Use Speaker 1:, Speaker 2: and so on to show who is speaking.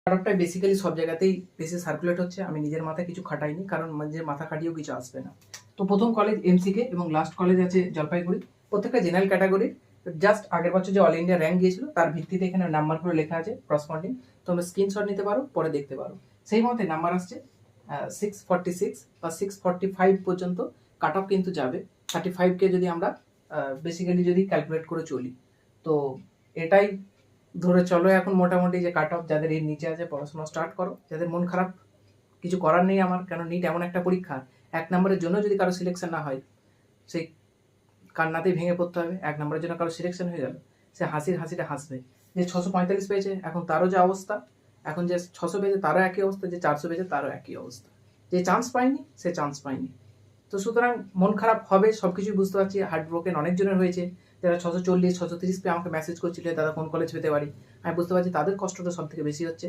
Speaker 1: কাটঅফটাই basically সব জায়গাতেই বেশি সার্কুলেট হচ্ছে। আমি নিজের মাথায় কিছু খাটাইনি, কারণ নিজের মাথা খাটিয়েও কিছু আসবে না। তো প্রথম কলেজ এমসিকে এবং লাস্ট কলেজ আছে জলপাইগুড়ি। প্রত্যেকটা জেনারেল ক্যাটাগরি। জাস্ট আগের বছর যে অল ইন্ডিয়া র্যাঙ্ক গিয়েছিল তার ভিত্তিতে এখানে নাম্বারগুলো লেখা আছে করসপন্ডিং। তোমরা স্ক্রিনশট নিতে পারো, পরে দেখতে পারো। সেই মতে নাম্বার আসছে 646 বা 645 পর্যন্ত কাট অফ কিন্তু যাবে। 35কে যদি আমরা বেসিক্যালি যদি ক্যালকুলেট করে চলি, তো এটাই ধরে চলো এখন মোটামুটি যে কাট অফ যাদের এর নিচে আছে পড়াশোনা স্টার্ট করো। যাদের মন খারাপ, কিছু করার নেই আমার, কেন নিট এমন একটা পরীক্ষা, 1 নম্বরের জন্য যদি কারো সিলেকশন না হয় সেই কান্নাতেই ভেঙে পড়তে হবে। 1 নম্বরের জন্য কারো সিলেকশন হয়ে গেল, সে হাসিটা হাসবে। যে 645 পেয়েছে এখন তারও যা অবস্থা, এখন যে 600 পেয়েছে তারও একই অবস্থা, যে 400 পেয়েছে তারও একই অবস্থা। যে চান্স পায়নি সে চান্স পায়নি। তো সুতরাং মন খারাপ হবে, সব কিছুই বুঝতে পারছি। হার্ট ব্রোকেন অনেকজনের হয়েছে, যারা 640 630 পেয়ে আমাকে মেসেজ করছিল দাদা কোন কলেজ পেতে পারি। আমি বুঝতে পারছি তাদের কষ্টটা সব থেকে বেশি হচ্ছে।